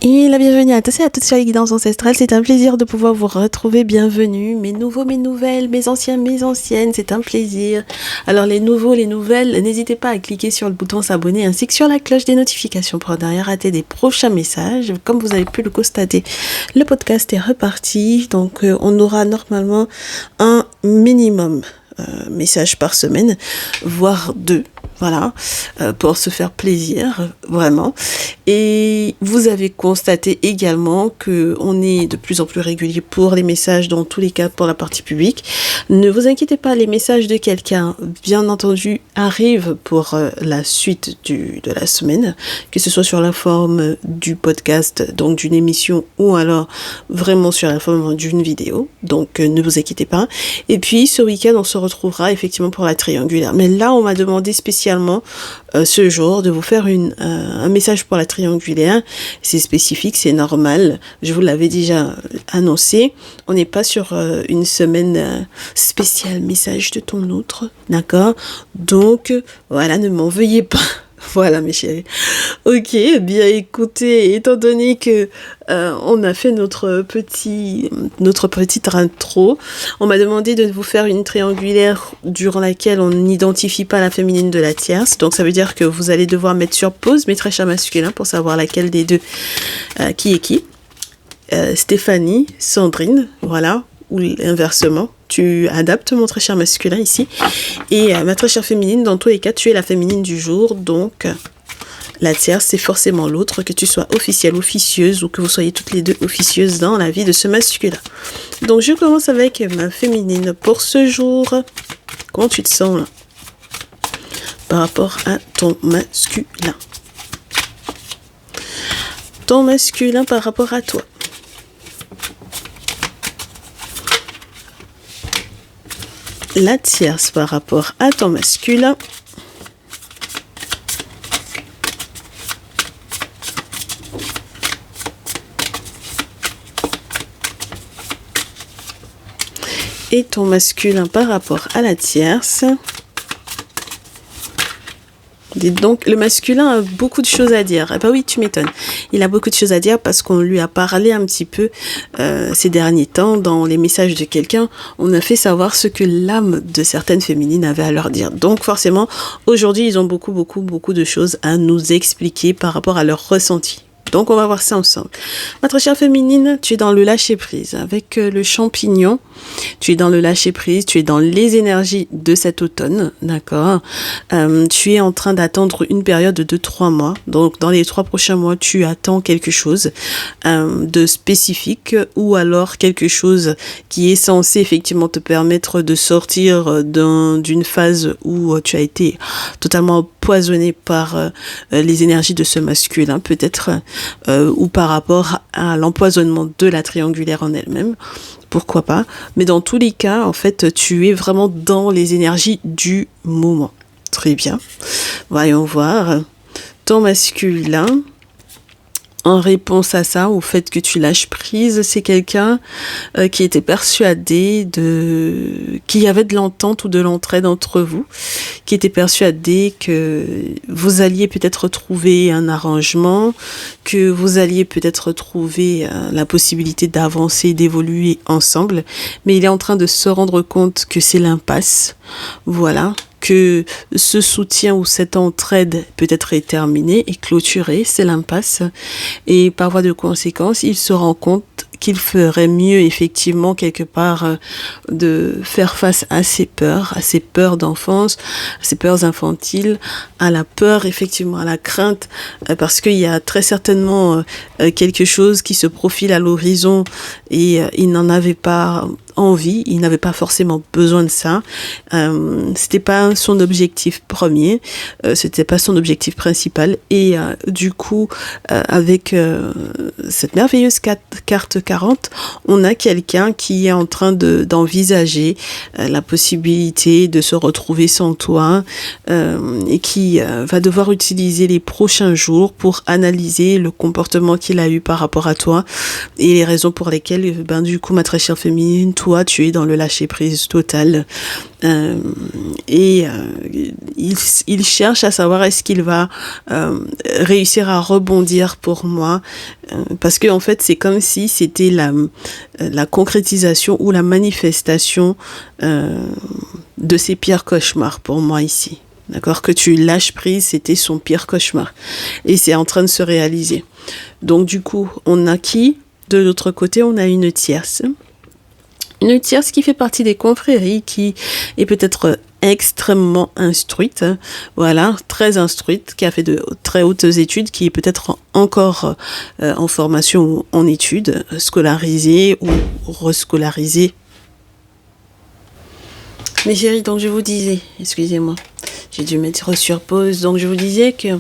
Et la bienvenue à tous et à toutes sur les guidances ancestrales. C'est un plaisir de pouvoir vous retrouver. Bienvenue, mes nouveaux, mes nouvelles, mes anciens, mes anciennes. C'est un plaisir. Alors les nouveaux, les nouvelles, n'hésitez pas à cliquer sur le bouton s'abonner ainsi que sur la cloche des notifications pour ne rien rater des prochains messages. Comme vous avez pu le constater, le podcast est reparti. Donc on aura normalement un minimum message par semaine, voire 2. Voilà, pour se faire plaisir, vraiment. Et vous avez constaté également qu'on est de plus en plus régulier pour les messages, dans tous les cas pour la partie publique. Ne vous inquiétez pas, les messages de quelqu'un, bien entendu, arrivent pour la suite de la semaine, que ce soit sur la forme du podcast, donc d'une émission, ou alors vraiment sur la forme d'une vidéo. Donc ne vous inquiétez pas. Et puis ce week-end, on se retrouvera effectivement pour la triangulaire. Mais là, on m'a demandé spécialement ce jour de vous faire un message pour la triangulaire. C'est spécifique, c'est normal. Je vous l'avais déjà annoncé. On n'est pas sur une semaine spéciale message de ton autre, d'accord? Donc voilà, ne m'en veuillez pas. Voilà mes chéris. Ok, bien écoutez, étant donné que on a fait notre petite intro, on m'a demandé de vous faire une triangulaire durant laquelle on n'identifie pas la féminine de la tierce. Donc ça veut dire que vous allez devoir mettre sur pause mes très chers masculins pour savoir laquelle des deux qui est qui. Stéphanie, Sandrine, voilà, ou inversement. Tu adaptes mon très cher masculin ici. Et ma très chère féminine, dans tous les cas, tu es la féminine du jour. Donc, la tierce, c'est forcément l'autre, que tu sois officielle, officieuse, ou que vous soyez toutes les deux officieuses dans la vie de ce masculin. Donc, je commence avec ma féminine pour ce jour. Comment tu te sens, là, par rapport à ton masculin? Ton masculin par rapport à toi. La tierce par rapport à ton masculin. Et ton masculin par rapport à la tierce. Dites donc, le masculin a beaucoup de choses à dire. Eh ben oui, tu m'étonnes. Il a beaucoup de choses à dire parce qu'on lui a parlé un petit peu ces derniers temps dans les messages de quelqu'un. On a fait savoir ce que l'âme de certaines féminines avait à leur dire. Donc forcément, aujourd'hui, ils ont beaucoup de choses à nous expliquer par rapport à leur ressenti. Donc, on va voir ça ensemble. Ma très chère féminine, tu es dans le lâcher-prise. Avec le champignon, tu es dans le lâcher-prise, tu es dans les énergies de cet automne, d'accord? Tu es en train d'attendre une période de 3 mois. Donc, dans les 3 prochains mois, tu attends quelque chose de spécifique ou alors quelque chose qui est censé effectivement te permettre de sortir d'une phase où tu as été totalement empoisonné par les énergies de ce masculin, peut-être, ou par rapport à l'empoisonnement de la triangulaire en elle-même, pourquoi pas. Mais dans tous les cas, en fait, tu es vraiment dans les énergies du moment. Très bien. Voyons voir. Ton masculin, en réponse à ça, au fait que tu lâches prise, c'est quelqu'un qui était persuadé qu'il y avait de l'entente ou de l'entraide entre vous, qui était persuadé que vous alliez peut-être trouver un arrangement, que vous alliez peut-être trouver la possibilité d'avancer, d'évoluer ensemble, mais il est en train de se rendre compte que c'est l'impasse, voilà, que ce soutien ou cette entraide peut-être est terminé et clôturé, c'est l'impasse. Et par voie de conséquence, il se rend compte qu'il ferait mieux effectivement quelque part de faire face à ses peurs d'enfance, à ses peurs infantiles, à la peur effectivement, à la crainte, parce qu'il y a très certainement quelque chose qui se profile à l'horizon et il n'en avait pas envie, il n'avait pas forcément besoin de ça, c'était pas son objectif premier, c'était pas son objectif principal et du coup avec cette merveilleuse carte 40, on a quelqu'un qui est en train d'envisager la possibilité de se retrouver sans toi et qui va devoir utiliser les prochains jours pour analyser le comportement qu'il a eu par rapport à toi et les raisons pour lesquelles, du coup, ma très chère féminine, toi, tu es dans le lâcher-prise total. Il cherche à savoir est-ce qu'il va réussir à rebondir pour moi. Parce que en fait, c'est comme si c'était la concrétisation ou la manifestation de ses pires cauchemars pour moi ici. D'accord, que tu lâches prise, c'était son pire cauchemar. Et c'est en train de se réaliser. Donc du coup, on a qui? De l'autre côté, on a une tierce. Une tierce qui fait partie des confréries, qui est peut-être extrêmement instruite, voilà, très instruite, qui a fait de très hautes études, qui est peut-être encore en formation ou en études, scolarisée ou rescolarisée. Mes chéris, donc je vous disais, excusez-moi, j'ai dû mettre sur pause, donc je vous disais que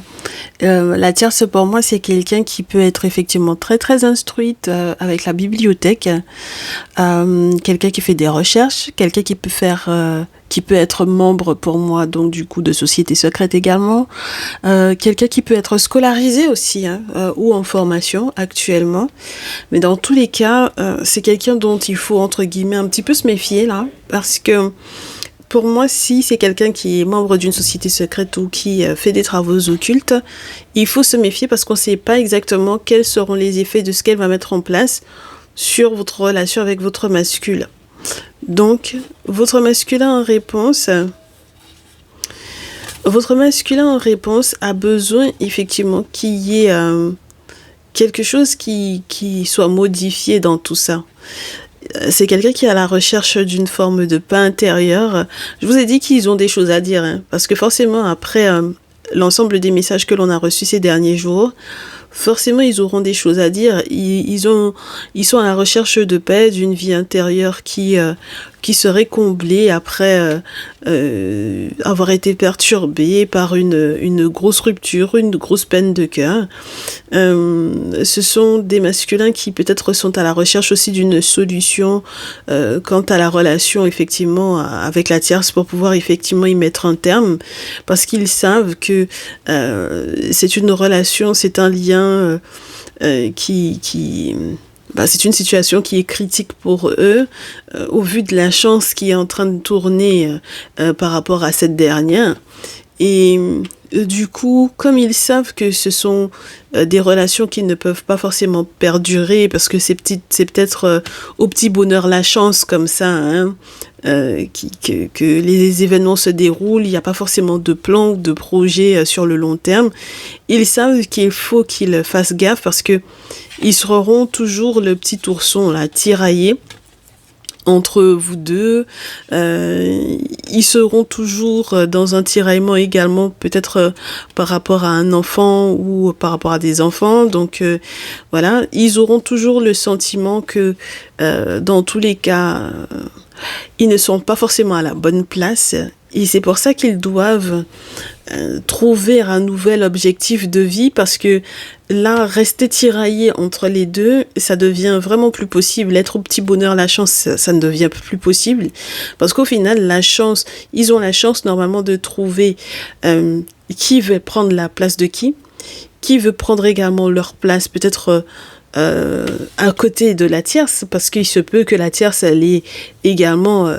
la tierce pour moi c'est quelqu'un qui peut être effectivement très très instruite avec la bibliothèque, quelqu'un qui fait des recherches, quelqu'un qui peut faire... qui peut être membre pour moi, donc du coup de société secrète également, quelqu'un qui peut être scolarisé aussi, ou en formation actuellement, mais dans tous les cas, c'est quelqu'un dont il faut entre guillemets un petit peu se méfier là, parce que pour moi, si c'est quelqu'un qui est membre d'une société secrète ou qui fait des travaux occultes, il faut se méfier parce qu'on ne sait pas exactement quels seront les effets de ce qu'elle va mettre en place sur votre relation avec votre masculin. Donc, votre masculin en réponse a besoin effectivement qu'il y ait quelque chose qui soit modifié dans tout ça. C'est quelqu'un qui est à la recherche d'une forme de paix intérieure. Je vous ai dit qu'ils ont des choses à dire, parce que forcément, après l'ensemble des messages que l'on a reçus ces derniers jours, forcément, ils auront des choses à dire. Ils sont à la recherche de paix, d'une vie intérieure qui serait comblée après avoir été perturbée par une grosse rupture, une grosse peine de cœur. Ce sont des masculins qui peut-être sont à la recherche aussi d'une solution quant à la relation effectivement avec la tierce pour pouvoir effectivement y mettre un terme, parce qu'ils savent que c'est une relation, c'est un lien c'est une situation qui est critique pour eux, au vu de la chance qui est en train de tourner par rapport à cette dernière. Et du coup, comme ils savent que ce sont des relations qui ne peuvent pas forcément perdurer, parce que c'est peut-être au petit bonheur la chance comme ça, que les événements se déroulent, il n'y a pas forcément de plan, de projet sur le long terme. Ils savent qu'il faut qu'ils fassent gaffe parce que ils seront toujours le petit ourson là, tiraillé entre vous deux. Ils seront toujours dans un tiraillement également, peut-être par rapport à un enfant ou par rapport à des enfants. Donc voilà, ils auront toujours le sentiment que dans tous les cas, ils ne sont pas forcément à la bonne place. Et c'est pour ça qu'ils doivent trouver un nouvel objectif de vie, parce que là, rester tiraillé entre les deux, ça devient vraiment plus possible. Être au petit bonheur, la chance, ça ne devient plus possible. Parce qu'au final, ils ont la chance normalement de trouver qui veut prendre la place de qui veut prendre également leur place, peut-être à côté de la tierce, parce qu'il se peut que la tierce, elle ait également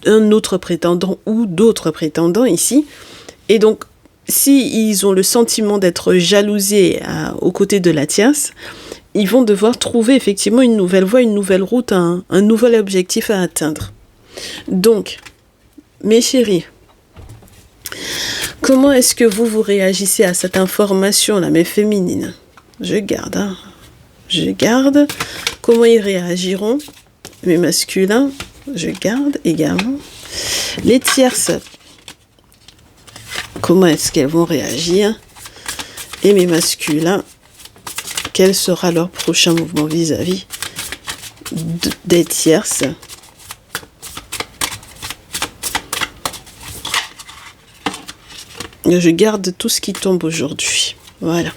un autre prétendant ou d'autres prétendants ici. Et donc, si ils ont le sentiment d'être jalousés aux côtés de la tierce, ils vont devoir trouver effectivement une nouvelle voie, une nouvelle route, un nouvel objectif à atteindre. Donc, mes chéris, comment est-ce que vous réagissez à cette information-là, mes féminines? Je garde. Comment ils réagiront? Mes masculins, je garde également. Les tierces, comment est-ce qu'elles vont réagir? Et mes masculins, quel sera leur prochain mouvement vis-à-vis des tierces? Je garde tout ce qui tombe aujourd'hui. Voilà.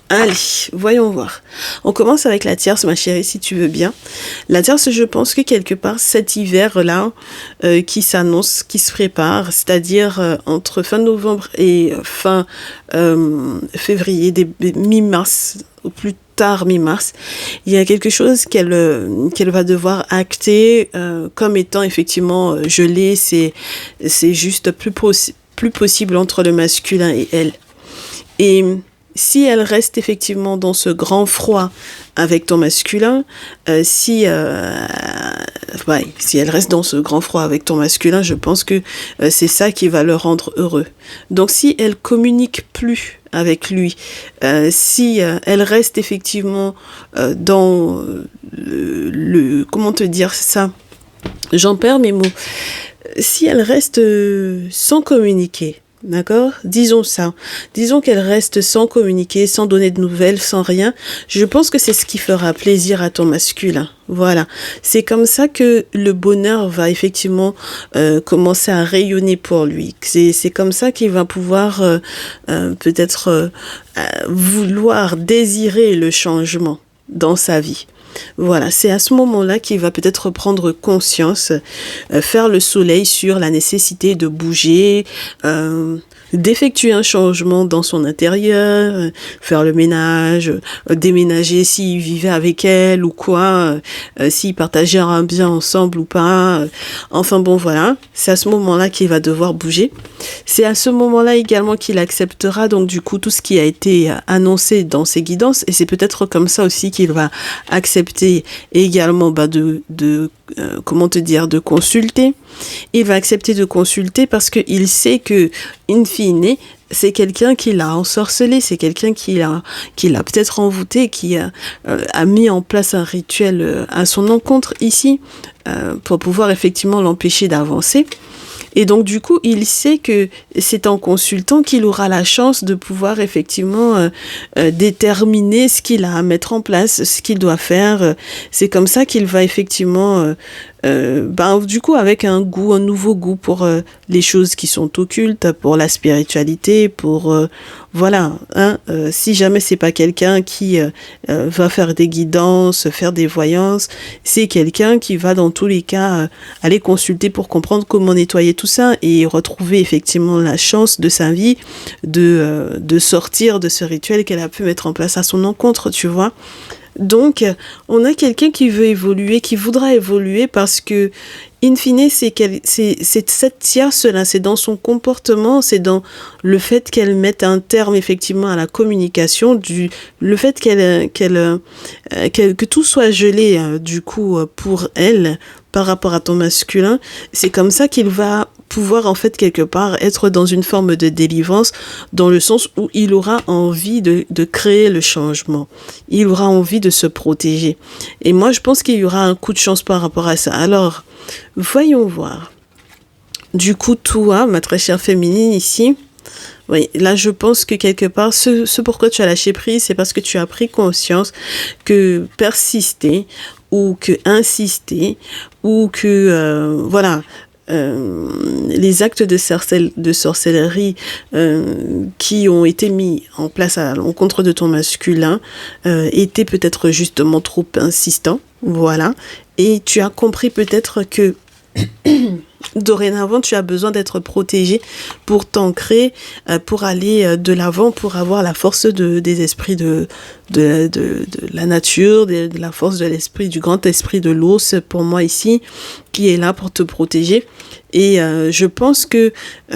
Allez, voyons voir. On commence avec la tierce, ma chérie, si tu veux bien. La tierce, je pense que quelque part, cet hiver-là, qui s'annonce, qui se prépare, c'est-à-dire entre fin novembre et fin février, mi-mars, tard mi-mars, il y a quelque chose qu'elle va devoir acter comme étant effectivement gelé, c'est juste plus possible entre le masculin et elle. Et si elle reste effectivement dans ce grand froid avec ton masculin, si elle reste dans ce grand froid avec ton masculin, je pense que c'est ça qui va le rendre heureux. Donc si elle communique plus avec lui, si elle reste effectivement dans comment te dire ça, j'en perds mes mots, si elle reste sans communiquer, d'accord? Disons ça. Disons qu'elle reste sans communiquer, sans donner de nouvelles, sans rien. Je pense que c'est ce qui fera plaisir à ton masculin. Voilà. C'est comme ça que le bonheur va effectivement commencer à rayonner pour lui. C'est comme ça qu'il va pouvoir peut-être vouloir désirer le changement dans sa vie. Voilà, c'est à ce moment-là qu'il va peut-être prendre conscience, faire le soleil sur la nécessité de bouger, d'effectuer un changement dans son intérieur, faire le ménage, déménager s'il vivait avec elle ou quoi, s'ils partageaient un bien ensemble ou pas. Enfin bon, voilà, c'est à ce moment-là qu'il va devoir bouger. C'est à ce moment-là également qu'il acceptera donc du coup tout ce qui a été annoncé dans ses guidances, et c'est peut-être comme ça aussi qu'il va accepter également comment te dire, de consulter. Il va accepter de consulter parce qu'il sait que, in fine, c'est quelqu'un qui l'a ensorcelé, c'est quelqu'un qui l'a peut-être envoûté, qui a mis en place un rituel à son encontre ici, pour pouvoir effectivement l'empêcher d'avancer. Et donc, du coup, il sait que c'est en consultant qu'il aura la chance de pouvoir effectivement déterminer ce qu'il a à mettre en place, ce qu'il doit faire. C'est comme ça qu'il va effectivement, du coup, avec un nouveau goût pour les choses qui sont occultes, pour la spiritualité, pour... si jamais c'est pas quelqu'un qui va faire des guidances, faire des voyances, c'est quelqu'un qui va dans tous les cas aller consulter pour comprendre comment nettoyer tout ça et retrouver effectivement la chance de sa vie de sortir de ce rituel qu'elle a pu mettre en place à son encontre, tu vois. Donc, on a quelqu'un qui veut évoluer, qui voudra évoluer parce que, in fine, c'est cette tierce-là, c'est dans son comportement, c'est dans le fait qu'elle mette un terme effectivement à la communication, le fait que tout soit gelé du coup pour elle par rapport à ton masculin. C'est comme ça qu'il va pouvoir en fait quelque part être dans une forme de délivrance, dans le sens où il aura envie de créer le changement, il aura envie de se protéger, et moi je pense qu'il y aura un coup de chance par rapport à ça. Alors voyons voir, du coup toi ma très chère féminine ici, oui, là je pense que quelque part ce pourquoi tu as lâché prise, c'est parce que tu as pris conscience que persister ou que insister ou que les actes de sorcellerie qui ont été mis en place à l'encontre de ton masculin étaient peut-être justement trop insistants, voilà, et tu as compris peut-être que dorénavant tu as besoin d'être protégé pour t'ancrer, pour aller de l'avant, pour avoir la force des esprits de la nature, de la force de l'esprit, du grand esprit de l'os pour moi ici, qui est là pour te protéger. Et je pense que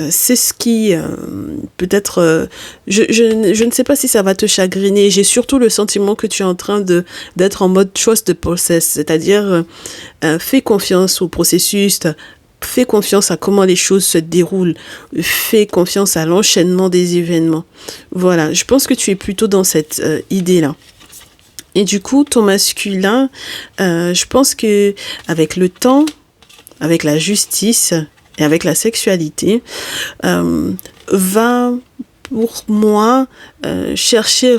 c'est ce qui peut-être je ne sais pas si ça va te chagriner. J'ai surtout le sentiment que tu es en train d'être en mode trust the process, c'est-à-dire fais confiance au processus, fais confiance à comment les choses se déroulent, fais confiance à l'enchaînement des événements. Voilà, je pense que tu es plutôt dans cette idée-là. Et du coup, ton masculin, je pense que avec le temps, avec la justice et avec la sexualité, va pour moi chercher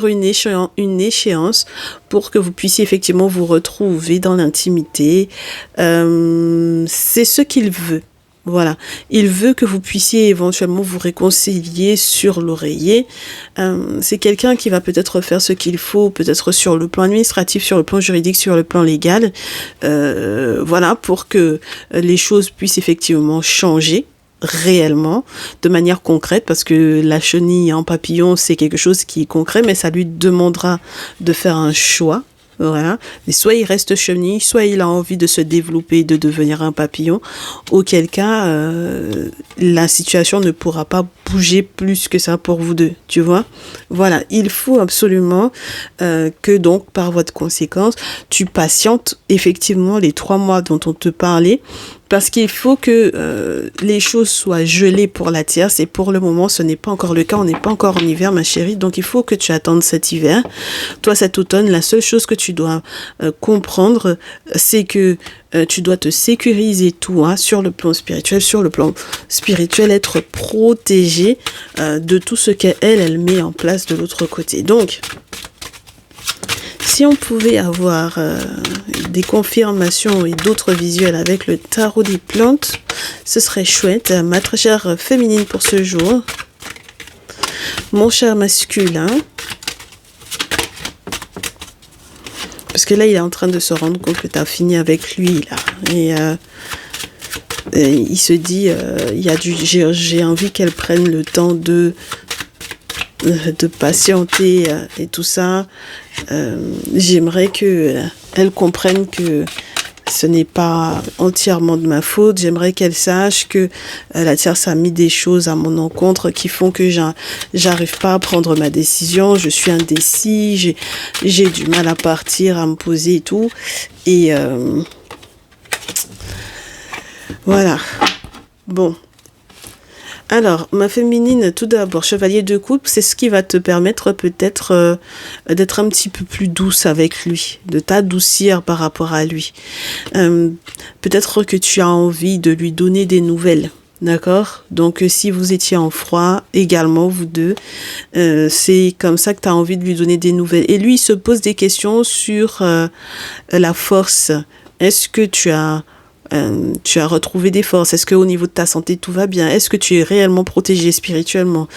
une échéance pour que vous puissiez effectivement vous retrouver dans l'intimité. C'est ce qu'il veut. Voilà, il veut que vous puissiez éventuellement vous réconcilier sur l'oreiller. C'est quelqu'un qui va peut-être faire ce qu'il faut, peut-être sur le plan administratif, sur le plan juridique, sur le plan légal, voilà, pour que les choses puissent effectivement changer. réellement, de manière concrète, parce que la chenille en papillon, c'est quelque chose qui est concret, mais ça lui demandera de faire un choix. Voilà. Et soit il reste chenille, soit il a envie de se développer, de devenir un papillon, auquel cas la situation ne pourra pas bouger plus que ça pour vous deux, tu vois. Voilà, il faut absolument que donc par voie de conséquence, tu patientes effectivement les 3 mois dont on te parlait, parce qu'il faut que les choses soient gelées pour la tierce, et pour le moment ce n'est pas encore le cas, on n'est pas encore en hiver ma chérie, donc il faut que tu attendes cet hiver. Toi cet automne, la seule chose que tu dois comprendre, c'est que tu dois te sécuriser toi sur le plan spirituel, être protégé de tout ce qu'elle met en place de l'autre côté. Donc, si on pouvait avoir des confirmations et d'autres visuels avec le tarot des plantes, ce serait chouette. Ma très chère féminine pour ce jour, mon cher masculin, parce que là, il est en train de se rendre compte que tu as fini avec lui, là. Et il se dit, j'ai envie qu'elle prenne le temps de patienter et tout ça. J'aimerais que elle comprenne que ce n'est pas entièrement de ma faute. J'aimerais qu'elle sache que la tierce a mis des choses à mon encontre qui font que j'arrive pas à prendre ma décision. Je suis indécis, j'ai du mal à partir, à me poser et tout. Et voilà. Bon. Alors, ma féminine, tout d'abord, chevalier de coupe, c'est ce qui va te permettre peut-être d'être un petit peu plus douce avec lui, de t'adoucir par rapport à lui. Peut-être que tu as envie de lui donner des nouvelles, d'accord? Donc, si vous étiez en froid, également, vous deux, c'est comme ça que tu as envie de lui donner des nouvelles. Et lui, il se pose des questions sur la force. Est-ce que tu as retrouvé des forces? Est-ce qu'au niveau de ta santé, tout va bien? Est-ce que tu es réellement protégé spirituellement?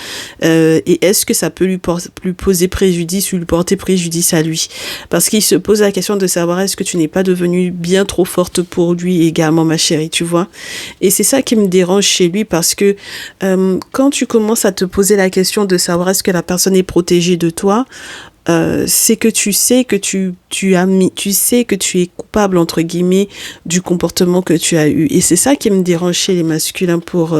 Et est-ce que ça peut lui poser préjudice ou lui porter préjudice à lui? Parce qu'il se pose la question de savoir est-ce que tu n'es pas devenue bien trop forte pour lui également, ma chérie, tu vois? Et c'est ça qui me dérange chez lui, parce que quand tu commences à te poser la question de savoir est-ce que la personne est protégée de toi, c'est que tu sais que tu sais que tu es coupable entre guillemets du comportement que tu as eu, et c'est ça qui me dérange chez les masculins pour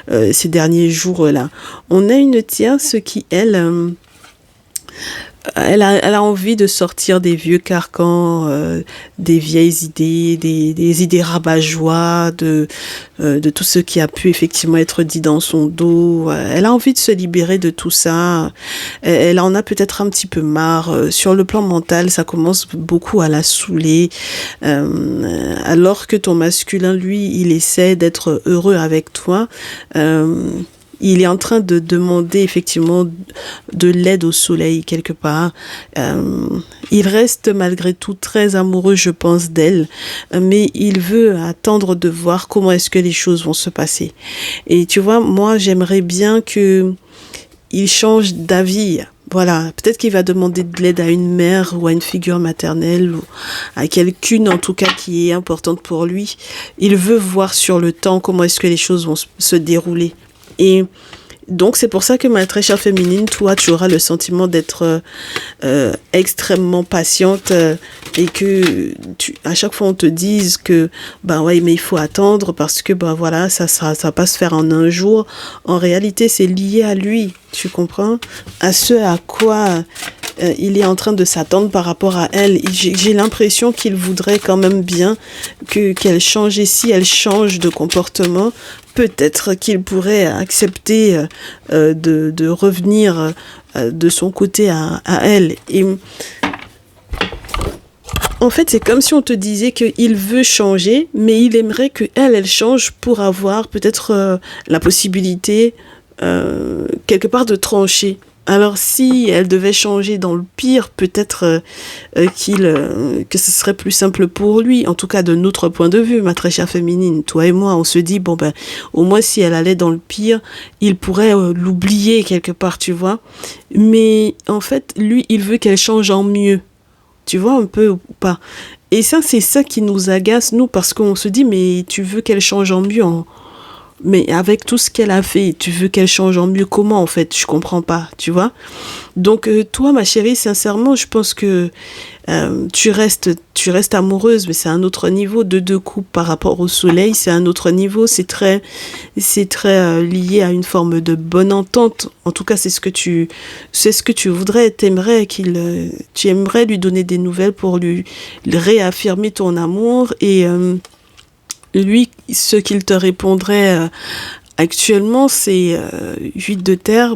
ces derniers jours-là. On a une tierce qui elle a envie de sortir des vieux carcans, des vieilles idées, des idées rabat-joie, de tout ce qui a pu effectivement être dit dans son dos. Elle a envie de se libérer de tout ça. Elle en a peut-être un petit peu marre. Sur le plan mental, ça commence beaucoup à la saouler. Alors que ton masculin, lui, il essaie d'être heureux avec toi. Il est en train de demander effectivement de l'aide au soleil quelque part. Il reste malgré tout très amoureux, je pense, d'elle, mais il veut attendre de voir comment est-ce que les choses vont se passer. Et tu vois, moi, j'aimerais bien que il change d'avis. Voilà, peut-être qu'il va demander de l'aide à une mère ou à une figure maternelle ou à quelqu'une en tout cas qui est importante pour lui. Il veut voir sur le temps comment est-ce que les choses vont se dérouler. Et donc, c'est pour ça que ma très chère féminine, toi, tu auras le sentiment d'être extrêmement patiente et que à chaque fois, on te dise que, bah ouais, mais il faut attendre parce que, bah voilà, ça va pas se faire en un jour. En réalité, c'est lié à lui, tu comprends? À ce à quoi il est en train de s'attendre par rapport à elle. J'ai l'impression qu'il voudrait quand même bien qu'elle change, et si elle change de comportement, peut-être qu'il pourrait accepter de revenir de son côté à elle. Et en fait, c'est comme si on te disait qu'il veut changer, mais il aimerait qu'elle change pour avoir peut-être la possibilité quelque part de trancher. Alors, si elle devait changer dans le pire, peut-être que ce serait plus simple pour lui. En tout cas, de notre point de vue, ma très chère féminine, toi et moi, on se dit, bon ben, au moins si elle allait dans le pire, il pourrait l'oublier quelque part, tu vois. Mais en fait, lui, il veut qu'elle change en mieux. Tu vois un peu ou pas? Et ça, c'est ça qui nous agace, nous, parce qu'on se dit, mais tu veux qu'elle change en mieux Mais avec tout ce qu'elle a fait, tu veux qu'elle change en mieux comment, en fait? Je comprends pas, tu vois? Donc, toi, ma chérie, sincèrement, je pense que tu restes amoureuse, mais c'est un autre niveau de deux couples par rapport au soleil, c'est un autre niveau, c'est très lié à une forme de bonne entente. En tout cas, c'est ce que tu voudrais, tu aimerais lui donner des nouvelles pour lui réaffirmer ton amour et lui, ce qu'il te répondrait actuellement, c'est 8 de terre,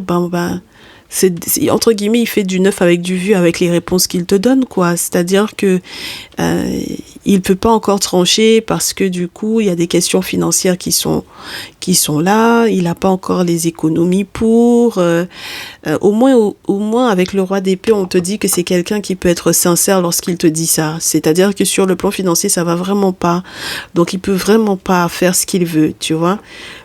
entre guillemets, il fait du neuf avec du vieux avec les réponses qu'il te donne, quoi. C'est-à-dire que il peut pas encore trancher parce que du coup, il y a des questions financières qui sont là. Il n'a pas encore les économies pour. Au moins, avec le roi d'épée, on te dit que c'est quelqu'un qui peut être sincère lorsqu'il te dit ça. C'est-à-dire que sur le plan financier, ça va vraiment pas. Donc, il peut vraiment pas faire ce qu'il veut, tu vois.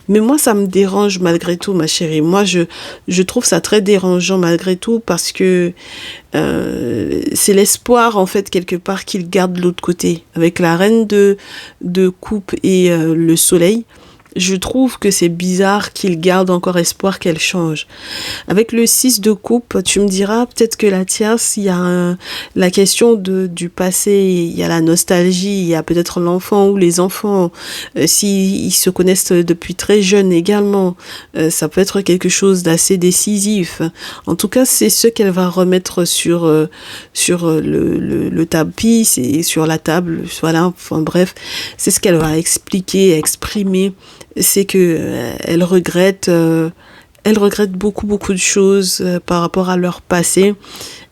Mais moi, ça me dérange malgré tout, ma chérie. Moi, je trouve ça très dérangeant malgré tout parce que c'est l'espoir, en fait, quelque part, qu'il garde de l'autre côté. Avec la reine de coupe et le soleil, je trouve que c'est bizarre qu'il garde encore espoir qu'elle change. Avec le 6 de coupe, tu me diras peut-être que la tierce, il y a la question du passé, il y a la nostalgie, il y a peut-être l'enfant ou les enfants, s'ils se connaissent depuis très jeune également, ça peut être quelque chose d'assez décisif. En tout cas, c'est ce qu'elle va remettre sur le tapis, c'est sur la table, voilà, enfin bref, c'est ce qu'elle va expliquer, exprimer. C'est que elle regrette beaucoup de choses par rapport à leur passé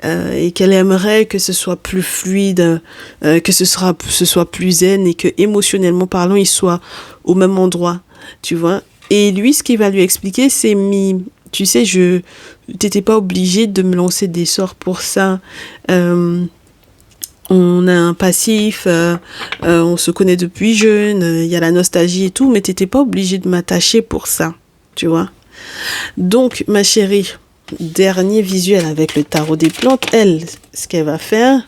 et qu'elle aimerait que ce soit plus fluide, que ce soit plus zen et que émotionnellement parlant, ils soient au même endroit, tu vois. Et lui, ce qu'il va lui expliquer, c'est tu sais, t'étais pas obligé de me lancer des sorts pour ça. On a un passif, on se connaît depuis jeune, il y a la nostalgie et tout, mais t'étais pas obligée de m'attacher pour ça, tu vois. Donc, ma chérie, dernier visuel avec le tarot des plantes, elle, ce qu'elle va faire,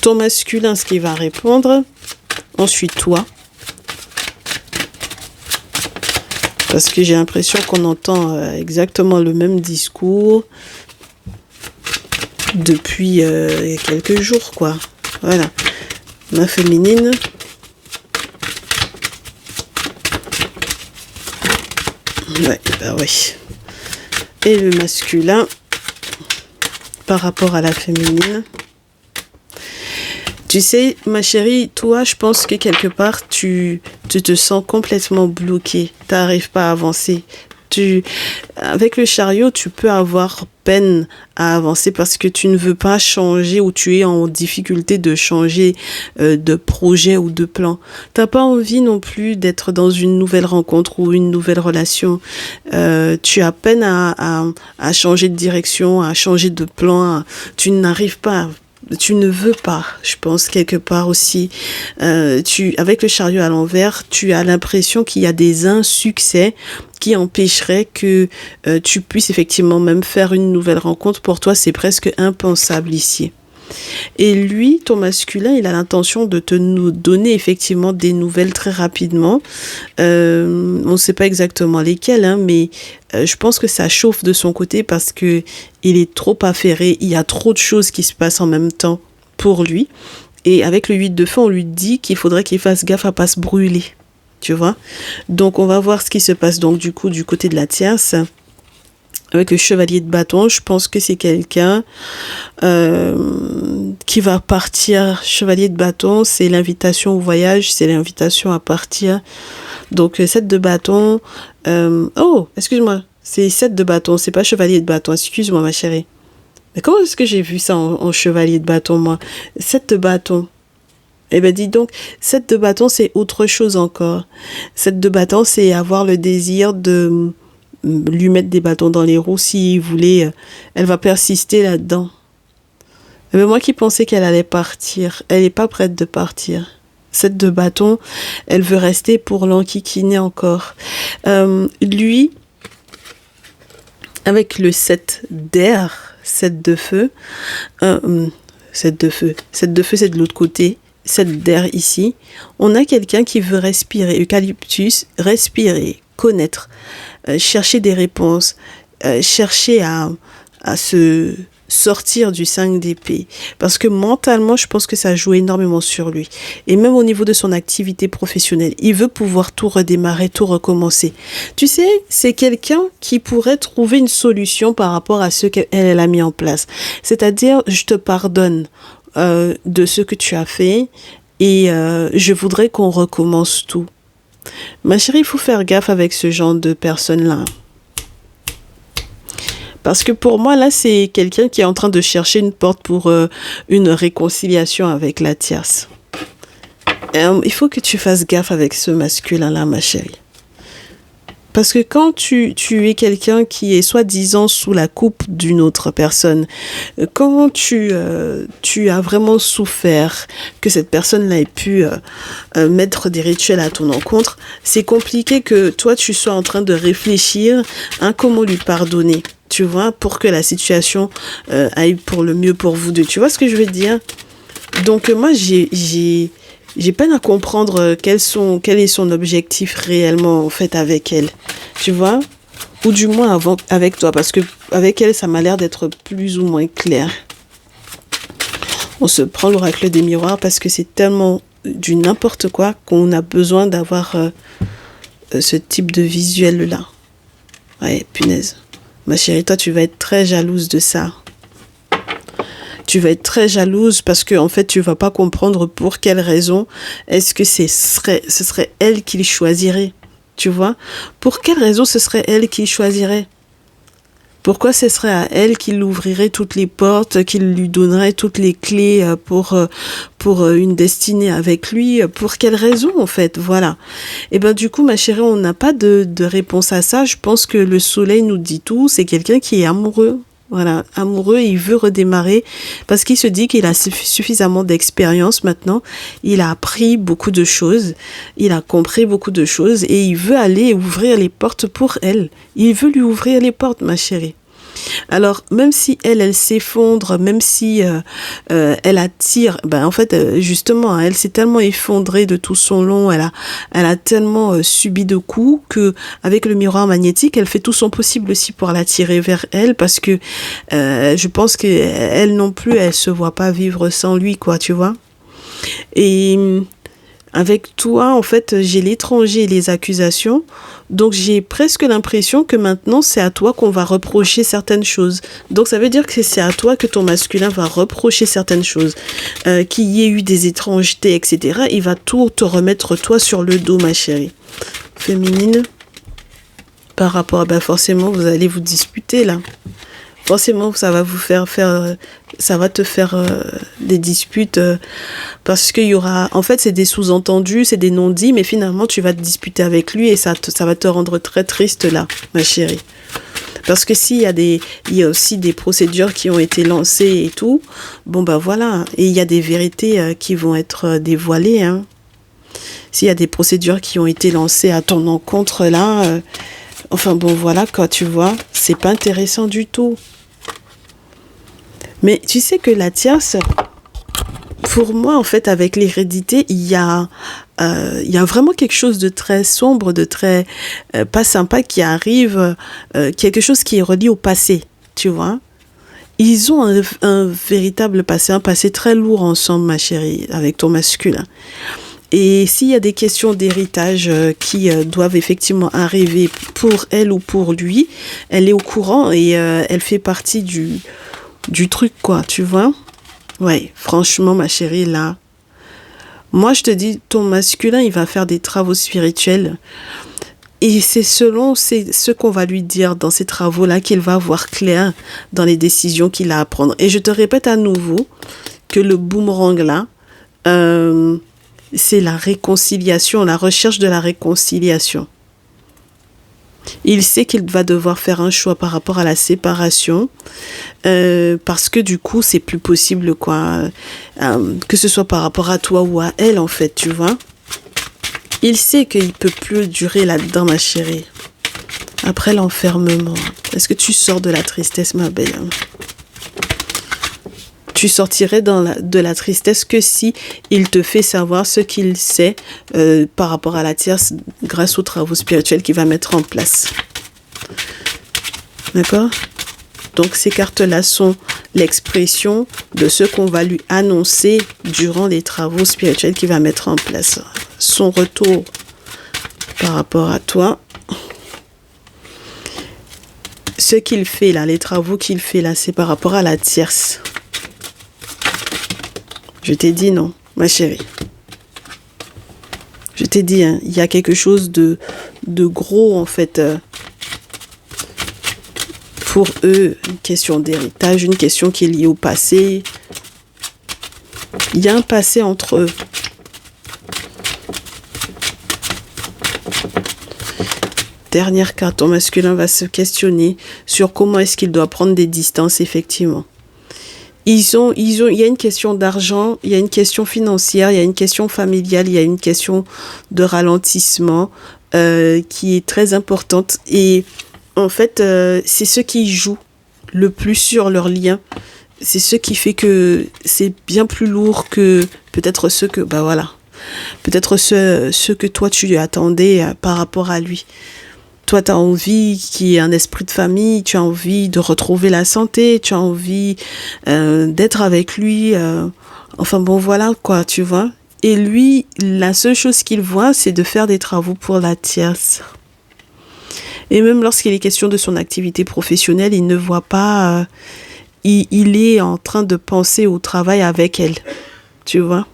ton masculin, ce qu'il va répondre, ensuite toi, parce que j'ai l'impression qu'on entend exactement le même discours depuis quelques jours, quoi. Voilà. Ma féminine. Ouais, bah oui. Et le masculin par rapport à la féminine. Tu sais, ma chérie, toi, je pense que quelque part, tu te sens complètement bloqué. Tu n'arrives pas à avancer. Avec le chariot, tu peux avoir peine à avancer parce que tu ne veux pas changer ou tu es en difficulté de changer de projet ou de plan. T'as pas envie non plus d'être dans une nouvelle rencontre ou une nouvelle relation. Tu as peine à changer de direction, à changer de plan. Tu n'arrives pas. Tu ne veux pas, je pense, quelque part aussi. Avec le chariot à l'envers, tu as l'impression qu'il y a des insuccès qui empêcheraient que tu puisses effectivement même faire une nouvelle rencontre. Pour toi, c'est presque impensable ici. Et lui, ton masculin, il a l'intention de nous donner effectivement des nouvelles très rapidement. On ne sait pas exactement lesquelles, hein, mais je pense que ça chauffe de son côté parce que il est trop affairé. Il y a trop de choses qui se passent en même temps pour lui. Et avec le 8 de feu, on lui dit qu'il faudrait qu'il fasse gaffe à pas se brûler. Tu vois? Donc, on va voir ce qui se passe donc du coup du côté de la tierce. Avec le chevalier de bâton, je pense que c'est quelqu'un qui va partir. Chevalier de bâton, c'est l'invitation au voyage, c'est l'invitation à partir. Donc, 7 de bâton. Excuse-moi, c'est 7 de bâton, c'est pas chevalier de bâton. Excuse-moi, ma chérie. Mais comment est-ce que j'ai vu ça en chevalier de bâton, moi? 7 de bâton. Eh ben dis donc, 7 de bâton, c'est autre chose encore. 7 de bâton, c'est avoir le désir de lui mettre des bâtons dans les roues s'il voulait. Elle va persister là-dedans. Mais moi qui pensais qu'elle allait partir, elle n'est pas prête de partir. 7 de bâton, elle veut rester pour l'enquiquiner encore. Lui, avec le 7 d'air, 7 de feu, 7 de feu, c'est de l'autre côté. cette d'air ici, on a quelqu'un qui veut respirer, eucalyptus, respirer, connaître, chercher des réponses, chercher à se sortir du 5 d'épée. Parce que mentalement, je pense que ça joue énormément sur lui. Et même au niveau de son activité professionnelle, il veut pouvoir tout redémarrer, tout recommencer. Tu sais, c'est quelqu'un qui pourrait trouver une solution par rapport à ce qu'elle a mis en place. C'est-à-dire, je te pardonne de ce que tu as fait et je voudrais qu'on recommence tout. Ma chérie, il faut faire gaffe avec ce genre de personnes-là. Parce que pour moi, là, c'est quelqu'un qui est en train de chercher une porte pour une réconciliation avec la tierce. Il faut que tu fasses gaffe avec ce masculin-là, ma chérie. Parce que quand tu es quelqu'un qui est soi-disant sous la coupe d'une autre personne, quand tu as vraiment souffert que cette personne-là ait pu mettre des rituels à ton encontre, c'est compliqué que toi, tu sois en train de réfléchir à comment lui pardonner, tu vois, pour que la situation aille pour le mieux pour vous deux. Tu vois ce que je veux dire? Donc moi, j'ai peine à comprendre quel est son objectif réellement en fait avec elle, tu vois, ou du moins avec toi, parce que avec elle ça m'a l'air d'être plus ou moins clair. On se prend l'oracle des miroirs parce que c'est tellement du n'importe quoi qu'on a besoin d'avoir ce type de visuel là. Ouais, punaise, ma chérie, toi tu vas être très jalouse de ça. Tu vas être très jalouse parce que en fait tu vas pas comprendre pour quelle raison est-ce que ce serait elle qui le choisirait, tu vois? Pour quelle raison ce serait elle qui le choisirait? Pourquoi ce serait à elle qu'il ouvrirait toutes les portes, qu'il lui donnerait toutes les clés pour une destinée avec lui? Pour quelle raison en fait? Voilà. Et ben du coup ma chérie, on n'a pas de réponse à ça. Je pense que le soleil nous dit tout. C'est quelqu'un qui est amoureux. Voilà, amoureux, il veut redémarrer parce qu'il se dit qu'il a suffisamment d'expérience maintenant. Il a appris beaucoup de choses, il a compris beaucoup de choses et il veut aller ouvrir les portes pour elle. Il veut lui ouvrir les portes, ma chérie. Alors, même si elle s'effondre, même si elle attire, ben en fait, justement, elle s'est tellement effondrée de tout son long, elle a tellement subi de coups que avec le miroir magnétique, elle fait tout son possible aussi pour l'attirer vers elle, parce que je pense que elle non plus, elle se voit pas vivre sans lui, quoi, tu vois. Et avec toi, en fait, j'ai l'étranger et les accusations. Donc, j'ai presque l'impression que maintenant, c'est à toi qu'on va reprocher certaines choses. Donc, ça veut dire que c'est à toi que ton masculin va reprocher certaines choses. Qu'il y ait eu des étrangetés, etc. Il va tout te remettre, toi, sur le dos, ma chérie. Féminine, par rapport, ben forcément, vous allez vous disputer, là. Forcément, ça va vous ça va te faire des disputes parce qu'il y aura, en fait, c'est des sous-entendus, c'est des non-dits, mais finalement, tu vas te disputer avec lui et ça va te rendre très triste là, ma chérie. Parce que il y a aussi des procédures qui ont été lancées et tout, bon ben voilà, et il y a des vérités qui vont être dévoilées, hein. S'il y a des procédures qui ont été lancées à ton encontre là, enfin bon voilà quoi, tu vois, c'est pas intéressant du tout. Mais tu sais que la tierce, pour moi en fait avec l'hérédité, il y a vraiment quelque chose de très sombre, de très pas sympa qui arrive, quelque chose qui est relié au passé, tu vois. Ils ont un véritable passé, un passé très lourd ensemble, ma chérie, avec ton masculin. Et s'il y a des questions d'héritage qui doivent effectivement arriver pour elle ou pour lui, elle est au courant et elle fait partie du truc, quoi, tu vois. Ouais, franchement, ma chérie, là, moi, je te dis, ton masculin, il va faire des travaux spirituels. Et c'est selon ce qu'on va lui dire dans ces travaux-là qu'il va voir clair dans les décisions qu'il a à prendre. Et je te répète à nouveau que le boomerang, là, c'est la réconciliation, la recherche de la réconciliation. Il sait qu'il va devoir faire un choix par rapport à la séparation parce que du coup, c'est plus possible, quoi. Que ce soit par rapport à toi ou à elle, en fait, tu vois. Il sait qu'il ne peut plus durer là-dedans, ma chérie. Après l'enfermement, est-ce que tu sors de la tristesse, ma belle? tu sortirais de la tristesse que si il te fait savoir ce qu'il sait par rapport à la tierce grâce aux travaux spirituels qu'il va mettre en place. D'accord? Donc ces cartes-là sont l'expression de ce qu'on va lui annoncer durant les travaux spirituels qu'il va mettre en place. Son retour par rapport à toi. Ce qu'il fait là, les travaux qu'il fait là, c'est par rapport à la tierce. Je t'ai dit non, ma chérie. Je t'ai dit, hein, il y a quelque chose de gros en fait pour eux. Une question d'héritage, une question qui est liée au passé. Il y a un passé entre eux. Dernière carte, ton masculin va se questionner sur comment est-ce qu'il doit prendre des distances, effectivement. Il y a une question d'argent, il y a une question financière, il y a une question familiale, il y a une question de ralentissement qui est très importante. Et en fait, c'est ce qui joue le plus sur leur lien. C'est ce qui fait que c'est bien plus lourd que peut-être ce que, peut-être ce que toi tu attendais par rapport à lui. Toi, tu as envie qu'il y ait un esprit de famille, tu as envie de retrouver la santé, tu as envie d'être avec lui. Enfin bon, voilà quoi, tu vois. Et lui, la seule chose qu'il voit, c'est de faire des travaux pour la tierce. Et même lorsqu'il est question de son activité professionnelle, il ne voit pas... il est en train de penser au travail avec elle, tu vois.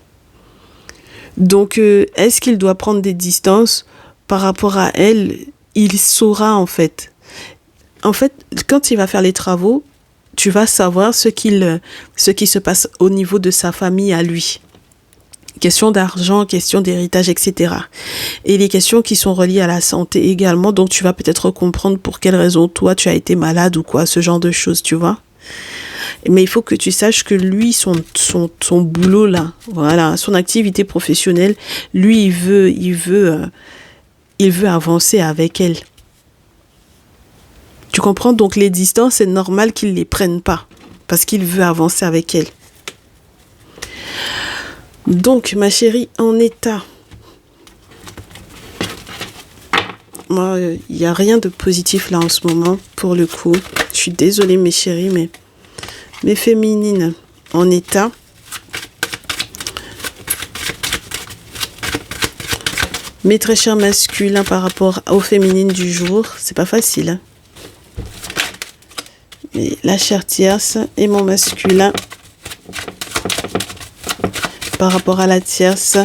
Donc, est-ce qu'il doit prendre des distances par rapport à elle ? Il saura en fait. En fait, quand il va faire les travaux, tu vas savoir ce qui se passe au niveau de sa famille à lui. Question d'argent, question d'héritage, etc. Et les questions qui sont reliées à la santé également. Donc, tu vas peut-être comprendre pour quelle raison toi, tu as été malade ou quoi, ce genre de choses, tu vois. Mais il faut que tu saches que lui, son boulot là, voilà, son activité professionnelle, lui, il veut avancer avec elle. Tu comprends? Donc les distances, c'est normal qu'il ne les prenne pas. Parce qu'il veut avancer avec elle. Donc, ma chérie, en état. Moi, il n'y a rien de positif là en ce moment, pour le coup. Je suis désolée, mes chéris, mais mes féminines en état. Mes très chers masculins par rapport aux féminines du jour, c'est pas facile. Hein. Mais la chère tierce et mon masculin par rapport à la tierce.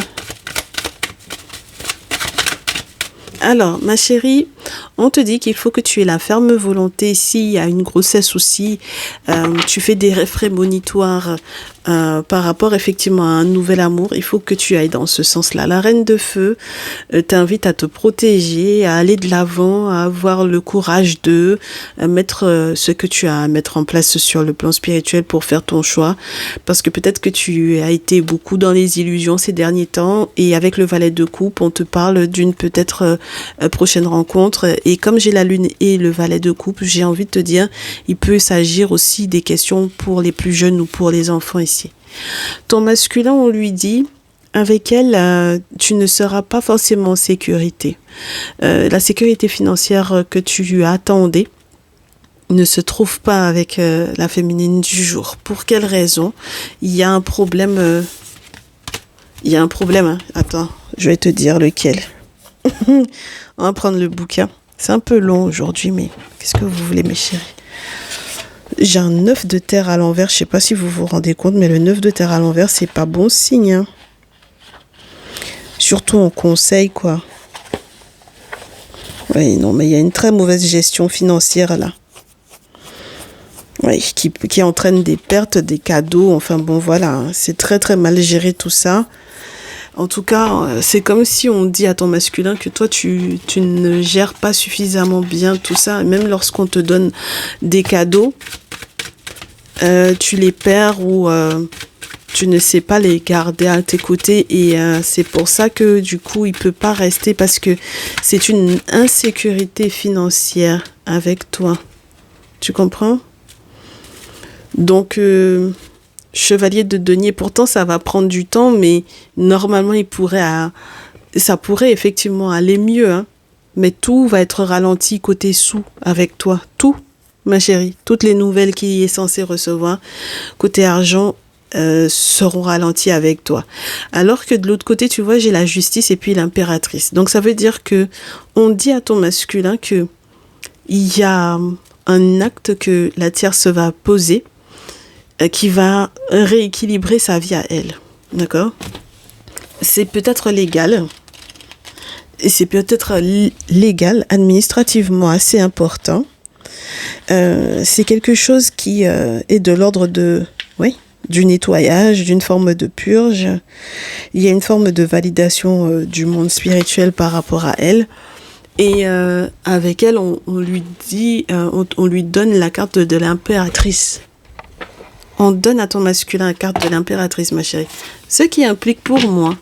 Alors, ma chérie, on te dit qu'il faut que tu aies la ferme volonté. S'il y a une grossesse aussi, tu fais des rêves prémonitoires par rapport effectivement à un nouvel amour, il faut que tu ailles dans ce sens-là. La reine de feu t'invite à te protéger, à aller de l'avant, à avoir le courage de mettre ce que tu as à mettre en place sur le plan spirituel pour faire ton choix. Parce que peut-être que tu as été beaucoup dans les illusions ces derniers temps et avec le valet de coupe, on te parle d'une peut-être prochaine rencontre. Et comme j'ai la lune et le valet de coupe, j'ai envie de te dire, il peut s'agir aussi des questions pour les plus jeunes ou pour les enfants ici. Ton masculin, on lui dit, avec elle, tu ne seras pas forcément en sécurité. La sécurité financière que tu attendais ne se trouve pas avec la féminine du jour. Pour quelle raison? Il y a un problème. Il y a un problème. Hein. Attends, je vais te dire lequel. On va prendre le bouquin. C'est un peu long aujourd'hui, mais qu'est-ce que vous voulez, mes chéris? J'ai un 9 de terre à l'envers. Je ne sais pas si vous vous rendez compte, mais le 9 de terre à l'envers, c'est pas bon signe. Hein. Surtout en conseil, quoi. Oui, non, mais il y a une très mauvaise gestion financière, là. Oui, qui entraîne des pertes, des cadeaux. Enfin, bon, voilà. Hein. C'est très, très mal géré, tout ça. En tout cas, c'est comme si on dit à ton masculin que toi, tu ne gères pas suffisamment bien tout ça. Et même lorsqu'on te donne des cadeaux, tu les perds ou tu ne sais pas les garder à tes côtés. Et c'est pour ça que du coup, il ne peut pas rester parce que c'est une insécurité financière avec toi. Tu comprends? Donc, Chevalier de denier, pourtant ça va prendre du temps, mais normalement ça pourrait effectivement aller mieux, hein. Mais tout va être ralenti côté sous avec toi. Tout, ma chérie. Toutes les nouvelles qu'il est censé recevoir côté argent seront ralenties avec toi. Alors que de l'autre côté, tu vois, j'ai la justice et puis l'impératrice. Donc ça veut dire que on dit à ton masculin que il y a un acte que la tierce va poser qui va rééquilibrer sa vie à elle. D'accord? C'est peut-être légal. Et c'est peut-être légal, administrativement assez important. C'est quelque chose qui est de l'ordre du nettoyage, d'une forme de purge. Il y a une forme de validation du monde spirituel par rapport à elle. Et avec elle, on lui dit, on lui donne la carte de l'impératrice. On donne à ton masculin la carte de l'impératrice, ma chérie. Ce qui implique pour moi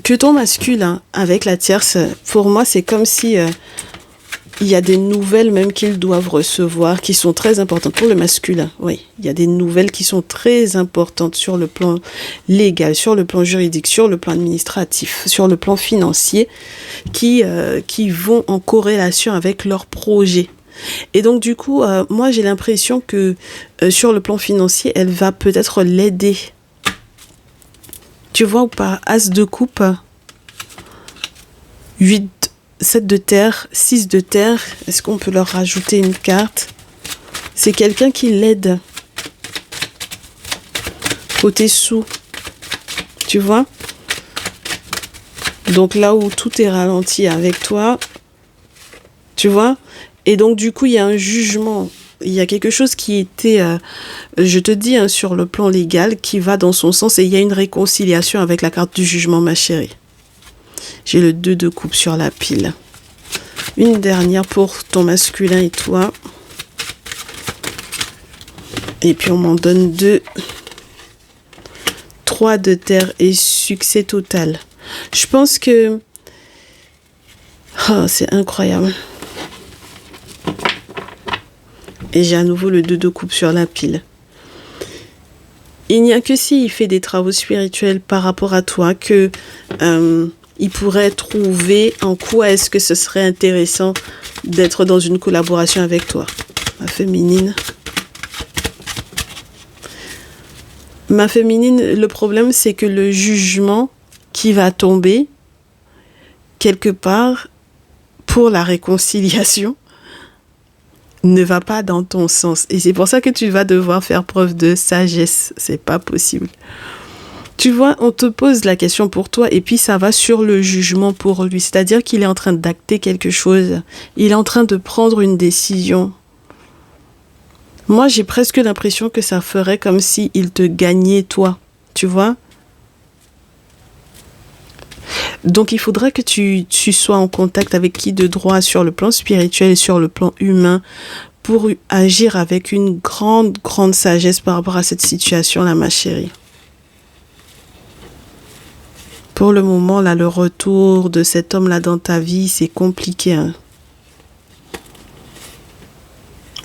que ton masculin, avec la tierce, pour moi, c'est comme si il y a des nouvelles même qu'ils doivent recevoir qui sont très importantes pour le masculin. Oui, il y a des nouvelles qui sont très importantes sur le plan légal, sur le plan juridique, sur le plan administratif, sur le plan financier, qui vont en corrélation avec leur projet. Et donc, du coup, moi, j'ai l'impression que sur le plan financier, elle va peut-être l'aider. Tu vois ou pas? As de coupe, 8, 7 de terre, 6 de terre. Est-ce qu'on peut leur rajouter une carte? C'est quelqu'un qui l'aide. Côté sous. Tu vois? Donc là où tout est ralenti avec toi, tu vois? Et donc du coup, il y a un jugement. Il y a quelque chose qui était, je te dis, hein, sur le plan légal, qui va dans son sens. Et il y a une réconciliation avec la carte du jugement, ma chérie. J'ai le 2 de coupe sur la pile. Une dernière pour ton masculin et toi. Et puis on m'en donne 2. 3 de terre et succès total. Je pense que... Oh, c'est incroyable. Et j'ai à nouveau le 2 de coupe sur la pile. Il n'y a que s'il fait des travaux spirituels par rapport à toi que il pourrait trouver en quoi est-ce que ce serait intéressant d'être dans une collaboration avec toi. Ma féminine. Ma féminine, le problème c'est que le jugement qui va tomber quelque part pour la réconciliation ne va pas dans ton sens. Et c'est pour ça que tu vas devoir faire preuve de sagesse. C'est pas possible. Tu vois, on te pose la question pour toi et puis ça va sur le jugement pour lui. C'est-à-dire qu'il est en train d'acter quelque chose. Il est en train de prendre une décision. Moi, j'ai presque l'impression que ça ferait comme s'il te gagnait, toi. Tu vois ? Donc, il faudra que tu sois en contact avec qui de droit sur le plan spirituel et sur le plan humain pour agir avec une grande, grande sagesse par rapport à cette situation-là, ma chérie. Pour le moment, là, le retour de cet homme-là dans ta vie, c'est compliqué. Hein.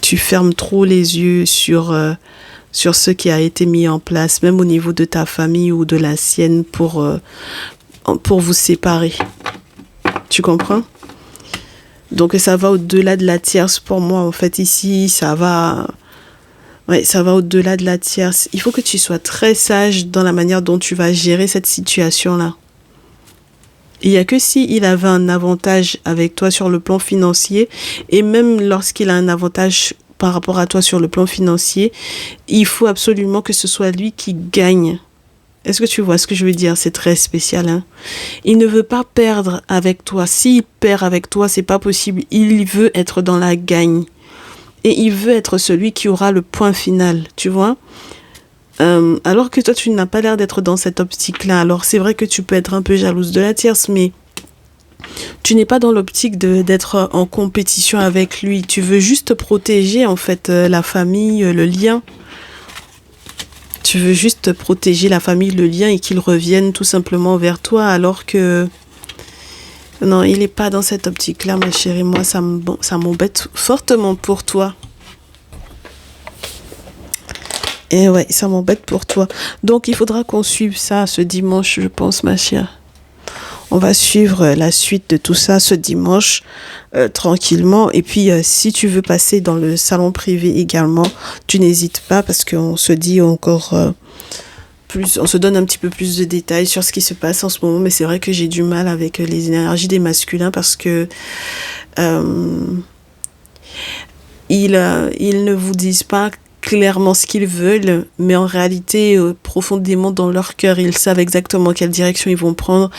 Tu fermes trop les yeux sur ce qui a été mis en place, même au niveau de ta famille ou de la sienne pour vous séparer. Tu comprends? Donc ça va au-delà de la tierce pour moi. En fait, ici, ça va au-delà de la tierce. Il faut que tu sois très sage dans la manière dont tu vas gérer cette situation-là. Il n'y a que s'il avait un avantage avec toi sur le plan financier, et même lorsqu'il a un avantage par rapport à toi sur le plan financier, il faut absolument que ce soit lui qui gagne. Est-ce que tu vois ce que je veux dire? C'est très spécial. Hein? Il ne veut pas perdre avec toi. S'il perd avec toi, c'est pas possible. Il veut être dans la gagne. Et il veut être celui qui aura le point final. Tu vois? Alors que toi, tu n'as pas l'air d'être dans cette optique-là. Alors, c'est vrai que tu peux être un peu jalouse de la tierce, mais tu n'es pas dans l'optique d'être en compétition avec lui. Tu veux juste protéger, en fait, la famille, le lien. Tu veux juste protéger la famille, le lien et qu'il revienne tout simplement vers toi alors que... Non, il n'est pas dans cette optique-là, ma chérie. Moi, ça m'embête fortement pour toi. Et ouais, ça m'embête pour toi. Donc, il faudra qu'on suive ça ce dimanche, je pense, ma chère. On va suivre la suite de tout ça ce dimanche, tranquillement. Et puis, si tu veux passer dans le salon privé également, tu n'hésites pas parce qu'on se dit encore plus, on se donne un petit peu plus de détails sur ce qui se passe en ce moment. Mais c'est vrai que j'ai du mal avec les énergies des masculins parce que ils ne vous disent pas clairement ce qu'ils veulent, mais en réalité, profondément dans leur cœur, ils savent exactement quelle direction ils vont prendre.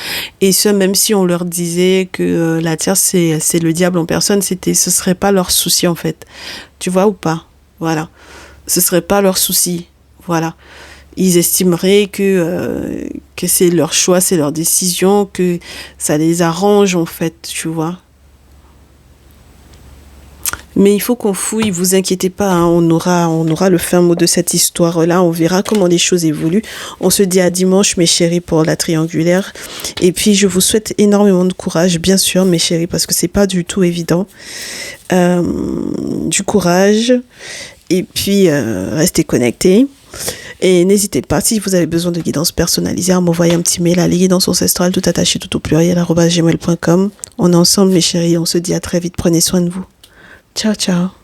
Et ce, même si on leur disait que la Terre, c'est le diable en personne, ce serait pas leur souci, en fait. Tu vois ou pas? Voilà. Ce serait pas leur souci. Voilà. Ils estimeraient que c'est leur choix, c'est leur décision, que ça les arrange, en fait, tu vois. Mais il faut qu'on fouille, vous inquiétez pas, hein, on aura le fin mot de cette histoire-là, on verra comment les choses évoluent. On se dit à dimanche, mes chéris, pour la triangulaire. Et puis, je vous souhaite énormément de courage, bien sûr, mes chéris, parce que c'est pas du tout évident. Du courage. Et puis, restez connectés. Et n'hésitez pas, si vous avez besoin de guidance personnalisée, à m'envoyer un petit mail à lesguidancesancestrales, tout attaché, tout au pluriel, @gmail.com. On est ensemble, mes chéris, on se dit à très vite, prenez soin de vous. Ciao, ciao.